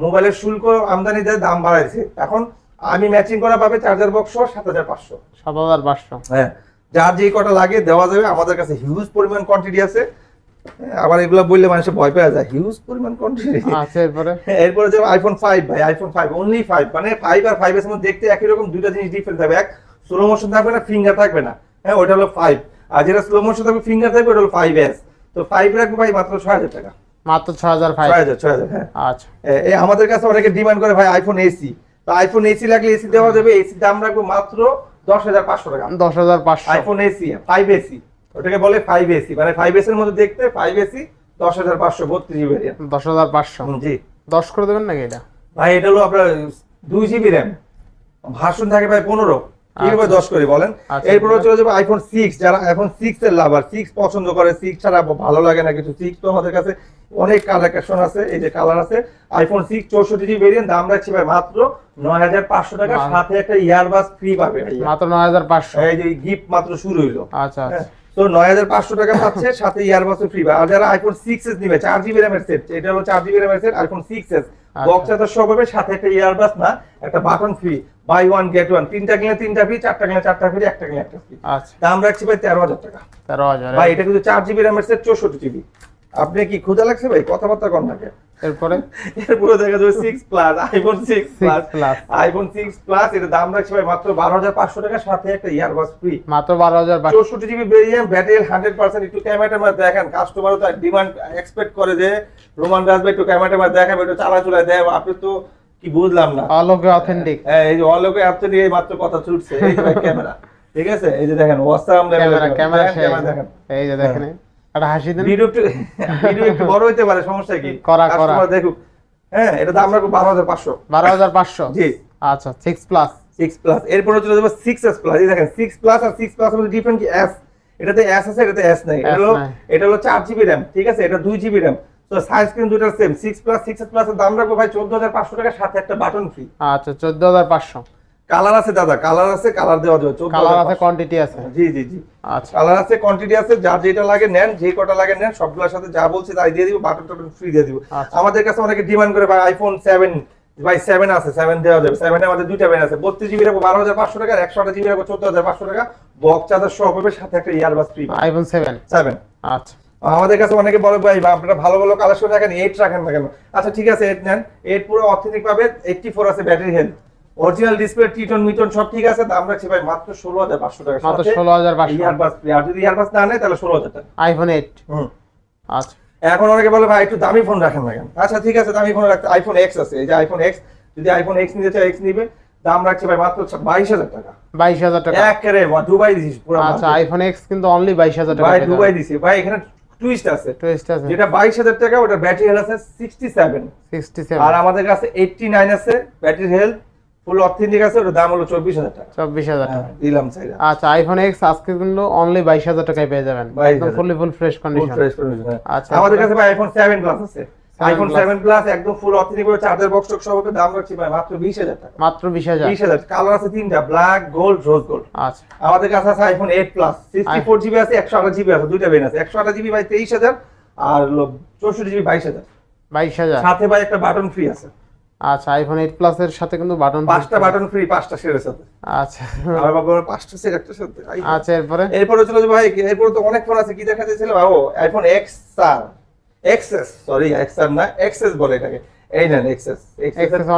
Speaker 1: মোবাইলের শুল্ক আমদানি দেয়, দাম বাড়াই দিছে। এখন আমি ম্যাচিং করা পাবে চার্জার বক্স 7500। হ্যাঁ যার যেই কটা লাগে দেওয়া যাবে, আমাদের কাছে হিউজ পরিমাণ কোয়ান্টিটি আছে। আবার এগুলা বললে মানুষে ভয় পেয়ে যায়, হিউজ পরিমাণ কোয়ান্টিটি।
Speaker 2: আচ্ছা
Speaker 1: এরপরে যে iPhone 5 ভাই, iPhone 5 অনলি 5, মানে 5 আর 5s মধ্যে দেখতে একই রকম, দুইটা জিনিস ডিফারেন্ট থাকবে, এক স্লো মোশন থাকবে না, ফিঙ্গার থাকবে না। হ্যাঁ ওটা হলো 5, আর যেটা স্লো মোশন থাকবে, ফিঙ্গার থাকবে, ওটা হলো 5s। তো 5 রাখবো ভাই মাত্র 6000 টাকা।
Speaker 2: মাত্র 6000।
Speaker 1: হ্যাঁ
Speaker 2: আচ্ছা
Speaker 1: এই আমাদের কাছে অনেকে ডিমান্ড করে ভাই iPhone AC, তো iPhone AC লাগলে AC দেওয়া যাবে, AC দাম রাখবো মাত্র 10,500 টাকা।
Speaker 2: 10,500
Speaker 1: আইফোন এসি 5AC, ওটাকে বলে 5AC, মানে 5S এর মধ্যে দেখতে 5AC 10,500 32 জিবি ভেরিয়েন্ট।
Speaker 2: 10,500
Speaker 1: জি
Speaker 2: 10 করে দেবেন নাকি এটা?
Speaker 1: ভাই এটা হলো আপনার 2 জিবি র্যাম, ভার্সন থাকে ভাই 15, কিভাবে 10 করে বলেন? এরপরে চলে যাবে আইফোন 6, যারা আইফোন 6 এর লাভার, 6 পছন্দ করে, 6 ছাড়া ভালো লাগে না কিছু, 6 তো আমাদের কাছে অনেক কালেকশন আছে, এই যে কালার আছে। আইফোন 6 64 জিবি ভেরিয়েন্ট, দাম রাখছি ভাই মাত্র 9,500 টাকা, সাথে একটা ইয়ারবাস ফ্রি পাবে
Speaker 2: মাত্র 9,500।
Speaker 1: এই যে গিফট মাত্র শুরু হইলো।
Speaker 2: আচ্ছা আচ্ছা,
Speaker 1: তো 9,500 টাকা পাচ্ছে, সাথে ইয়ারবাসও ফ্রি পাবে। আর যারা আইফোন 6s নিবে 4 জিবি র্যামের সেট, এটা হলো 4 জিবি র্যামের set iPhone 6s, box charger সহ পাবে, সাথে একটা ইয়ারবাস না একটা button free, buy one get one, 3টা কিনলে 3টা ফ্রি, 4টা কিনলে 4টা ফ্রি, একটা কিনলে একটা ফ্রি।
Speaker 2: আচ্ছা
Speaker 1: দাম রাখছি ভাই 13,000 টাকা।
Speaker 2: 13,000
Speaker 1: ভাই এটা কিন্তু 4 জিবি র্যামের সেট 64 জিবি। আপনি কি ক্ষুধা লাগছে ভাই? কথাবার্তা কম থাকে।
Speaker 2: এরপরে
Speaker 1: এরপরে দেখা যাবে 6 plus, iPhone 6 plus,
Speaker 2: plus
Speaker 1: iPhone 6 plus, এটা দাম রাখছি ভাই মাত্র 12,500 টাকা, সাথে একটা ইয়ারবাস ফ্রি।
Speaker 2: মাত্র 12,500।
Speaker 1: 64 জিবি ভেরিয়েন্ট, ব্যাটারি 100%। একটু ক্যামেরাটার মধ্যে দেখেন, কাস্টমারও তো ডিমান্ড এক্সপেক্ট করে যে রোমান রাজ ভাই একটু ক্যামেরাটার মধ্যে দেখাবে, একটু চালা চুলা দেয়, আপনি তো কি বুঝলাম না।
Speaker 2: অলোকে অথেন্টিক,
Speaker 1: এই যে অলোকে অথেন্টিক, এই মাত্র কথা ছুটছে, এই যে ভাই ক্যামেরা, ঠিক আছে? এই যে দেখেন ওয়াসাম
Speaker 2: ক্যামেরা
Speaker 1: দেখেন,
Speaker 2: এই যে দেখেন একটা হাসি দেন।
Speaker 1: ভিডিও একটু বড় হইতে পারে, সমস্যা কি?
Speaker 2: করা
Speaker 1: কাস্টমার দেখুক। হ্যাঁ, এটা দাম রাখবো 12,500।
Speaker 2: 12,500
Speaker 1: জি
Speaker 2: আচ্ছা 6 প্লাস।
Speaker 1: 6 প্লাস, এরপরে চলে যাবে 6s প্লাস। এই দেখেন 6 প্লাস আর 6 প্লাস এর মধ্যে ডিফারেন্ট কি? S, এটাতে S আছে, এটাতে S নাই। এটা হলো 4 জিবি র‍্যাম, ঠিক আছে? এটা 2 জিবি র‍্যাম। তো সাইজ কিন্তু দুটো সেম। 6 প্লাস 6s প্লাস এর দাম রাখবো ভাই 14,500 টাকা, সাথে একটা বাটন ফ্রি।
Speaker 2: আচ্ছা 14,500।
Speaker 1: কালার আছে দাদা, কালার আছে, কালার দেওয়া যাবে।
Speaker 2: কালার আছে, কোয়ান্টিটি আছে।
Speaker 1: জি জি জি,
Speaker 2: আচ্ছা
Speaker 1: কালার আছে, কোয়ান্টিটি আছে, যার যেটা লাগে নেন, যে কটা লাগে নেন, সবগুলোর সাথে যা বলছি তাই দিয়ে দিব, বাটন টাটন ফ্রি দিয়ে দিব। আমাদের কাছে অনেকে ডিমান্ড করে ভাই আইফোন 7, ভাই 7 আছে, 7 দেওয়া যাবে। 7 এ আমাদের দুইটা ব্যান্ড আছে, 32 জিবি রাখবো 12,500 টাকা, 128 জিবি রাখবো 14,500 টাকা, বক্স চার্জার সহ পাবে, সাথে একটা ইয়ারবাস ফ্রি।
Speaker 2: আইফোন 7। আচ্ছা
Speaker 1: আমাদের কাছে অনেকে বলে ভাই আপনারা ভালো ভালো কালেকশন রাখেন, 8 রাখেন না কেন? আচ্ছা ঠিক আছে, 8 নেন, 8 পুরো অথেন্টিক পাবে, 84 আছে ব্যাটারি হেলথ, অরিজিনাল ডিসপ্লে, টিটন মিটন সব ঠিক আছে। দাম রাখছি ভাই মাত্র 16,500 টাকা,
Speaker 2: মাত্র 16,500।
Speaker 1: Earbuds free. আর যদি ইয়ারবাস না নেয় তাহলে 16,000 টাকা।
Speaker 2: আইফোন 8। আচ্ছা
Speaker 1: এখন অনেকে বলে ভাই একটু দামি ফোন রাখেন না কেন? আচ্ছা ঠিক আছে, দামি ফোন রাখতে আইফোন X আছে, এই যে আইফোন X, যদি আইফোন X নিতে চায় X নিবে, দাম রাখছি ভাই মাত্র 22,000 টাকা।
Speaker 2: 22,000 টাকা
Speaker 1: একেবারে দুবাই দিছিস পুরো।
Speaker 2: আচ্ছা আইফোন X কিন্তু অনলি 22,000 টাকা।
Speaker 1: ভাই দুবাই দিছি ভাই, এখানে টুইস্ট আছে, যেটা 22,000 টাকা, ওটা ব্যাটারি হেলথ আছে 67, আর আমাদের কাছে 89 আছে ব্যাটারি হেলথ, ফুল অথেন্টিক আছে, ওটার দাম হলো 24,000 টাকা।
Speaker 2: 24,000 টাকা
Speaker 1: দিলাম চাইরা।
Speaker 2: আচ্ছা আইফোন X আজকে কিন্তু অনলি 22,000 টাকায় পেয়ে যাবেন, একদম ফুল ফ্রেশ কন্ডিশন।
Speaker 1: আচ্ছা আমাদের কাছে ভাই আইফোন 7 প্লাস আছে, আইফোন 7 প্লাস একদম ফুল অথেন্টিক ভাবে চার্জার বক্স সহ হবে, দাম রাখছি ভাই মাত্র 20,000 টাকা।
Speaker 2: মাত্র 20,000।
Speaker 1: কালার আছে তিনটা, ব্ল্যাক, গোল্ড, রোজ গোল্ড।
Speaker 2: আচ্ছা
Speaker 1: আমাদের কাছে আছে আইফোন 8 প্লাস, 64 জিবি আছে, 128 জিবি আছে, দুইটা বেন আছে। 128 জিবি ভাই 23,000, আর 64 জিবি 22,000।
Speaker 2: 22,000
Speaker 1: সাথে ভাই একটা বাটন ফ্রি আছে।
Speaker 2: আচ্ছা আইফোন 8 প্লাস এর সাথে কিন্তু বাটন,
Speaker 1: 5টা বাটন ফ্রি, 5টা সেটের সাথে।
Speaker 2: আচ্ছা
Speaker 1: আর বাবা 5টা সেট একটা সাথে।
Speaker 2: আচ্ছা
Speaker 1: এরপরে চলে যাবে ভাই, এরপরে তো অনেক ফোন আছে, কি দেখা যাচ্ছিল ও iPhone XR, XS, sorry XR না, XS বলে এটাকে। এই নেন XS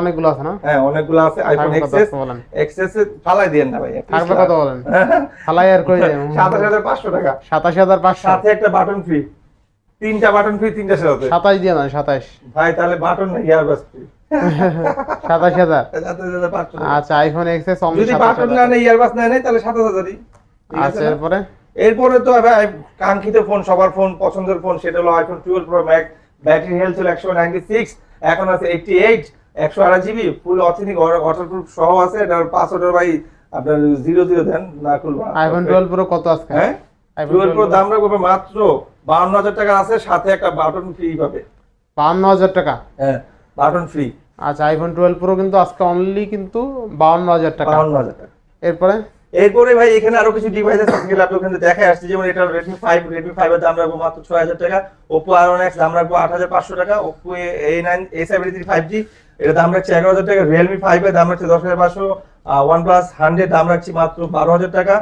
Speaker 2: অনেকগুলো আছে না?
Speaker 1: হ্যাঁ অনেকগুলো আছে আইফোন XS ফালাই দেন না ভাই।
Speaker 2: থাকবে কত বলেন? ফালাই আর কই যায়?
Speaker 1: 27,500 টাকা।
Speaker 2: 27,500
Speaker 1: সাথে একটা বাটন ফ্রি, 3টা বাটন ফ্রি, 3টা সাথে
Speaker 2: 27 দিয়ে না 27
Speaker 1: ভাই, তাহলে বাটন না ইয়ারবাস ফ্রি।
Speaker 2: 27,000।
Speaker 1: 27,500।
Speaker 2: আচ্ছা আইফোন XS
Speaker 1: যদি বাটন না নেয়, ইয়ারবাস না নেয়, তাহলে 7,000ই।
Speaker 2: আচ্ছা
Speaker 1: এরপরে তো ভাই কাঙ্ক্ষিত ফোন, সবার ফোন, পছন্দের ফোন, সেটা হলো iPhone 12 pro max, battery health ছিল 196, এখন আছে 88, 128 জিবি, ফুল অথেন্টিক ওয়াটারপ্রুফ সহ আছে। এটার পাসওয়ার্ড ভাই আপনার 00 দেন, না খুলবা।
Speaker 2: আইফোন 12 প্রো কত আজকে?
Speaker 1: হ্যাঁ 12 প্রো দাম রাখবো মাত্র 52,000 টাকা আছে, সাথে একটা বাটন ফ্রি পাবে।
Speaker 2: 52,000 টাকা?
Speaker 1: হ্যাঁ বাটন ফ্রি।
Speaker 2: আচ্ছা আইফোন 12 প্রো কিন্তু আজকে অনলি কিন্তু 52,000 টাকা।
Speaker 1: 52,000 টাকা।
Speaker 2: এরপরে
Speaker 1: ভাই এখানে আরো কিছু ডিভাইস আছে, সেগুলো আপনি ওখানে দেখায় আসছে, যেমন এটা Redmi 5, Redmi 5 এর দাম রাখবো মাত্র 6,000 টাকা, Oppo R1X দাম রাখবো 8,500 টাকা, Oppo A9 A73 5G এটা দাম রাখছি 11,000 টাকা, Realme 5 এর দাম রাখছি 10,500, OnePlus 100 দাম রাখছি মাত্র 12,000 টাকা,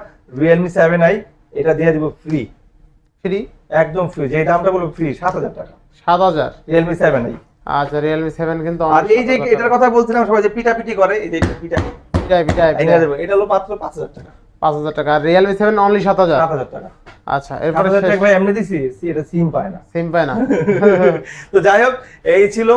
Speaker 1: Realme 7i এটা দিয়ে দিব ফ্রি, একদম ফ্রি, যে দামটা বলবো ফ্রি 7,000 টাকা।
Speaker 2: 7,000
Speaker 1: Realme 7i।
Speaker 2: আচ্ছা Realme 7 কিন্তু,
Speaker 1: আর এই যে এটার কথা বলছিলাম সবাই যে পিটাপিটি করে, এই যে পিটাপিটি এটা হলো মাত্র 5,000 টাকা।
Speaker 2: 5,000 টাকা। Realme 7 অনলি 7,000
Speaker 1: টাকা।
Speaker 2: আচ্ছা এরপরে
Speaker 1: ভাই এমনি দিছি, এটা সিম পায় না,
Speaker 2: সিম পায় না।
Speaker 1: তো যাই হোক এই ছিল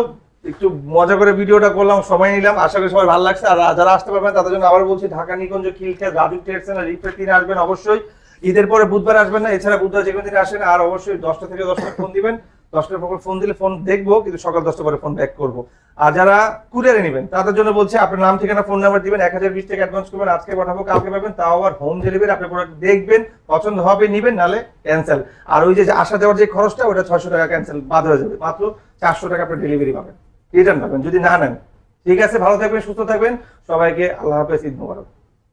Speaker 1: একটু মজা করে ভিডিওটা করলাম, সময় নিলাম, আশা করি সবাই ভালো লাগছে। আর যারা আসতে পারবেন তাদের জন্য আবার বলছি, Dhaka Nikunja, Khilkhet, Raju trade centre refresh দিনে আসবেন অবশ্যই। ঈদের পরে বুধবার আসবেন না, এছাড়া বুধবার যে কোনো দিন আসেন। আর অবশ্যই 10টা থেকে 10টা ফোন দিবেন, 10টার পর ফোন দিলে ফোন দেখবো, কিন্তু সকাল 10টা পরে ফোন ব্যাক করবো। আর যারা কুরিয়ারে নেবেন তাদের জন্য বলছি, আপনার নাম ঠিকানা ফোন নাম্বার দিবেন, 1020 টাকা অ্যাডভান্স করবেন, আজকে পাঠাবো কালকে পাবেন, তাও আবার হোম ডেলিভারি। আপনি প্রোডাক্ট দেখবেন, পছন্দ হবে নিবেন, নালে ক্যান্সেল। আর ওই যে আসা যাওয়ার যে খরচটা, ওটা 600 টাকা ক্যান্সেল বাদ হয়ে যাবে, মাত্র 400 টাকা আপনি ডেলিভারি পাবেন, রিটার্ন পাবেন যদি না নেন। ঠিক আছে, ভালো থাকবেন, সুস্থ থাকবেন, সবাইকে আল্লাহ হাফেজ, ঈদ মোবারক।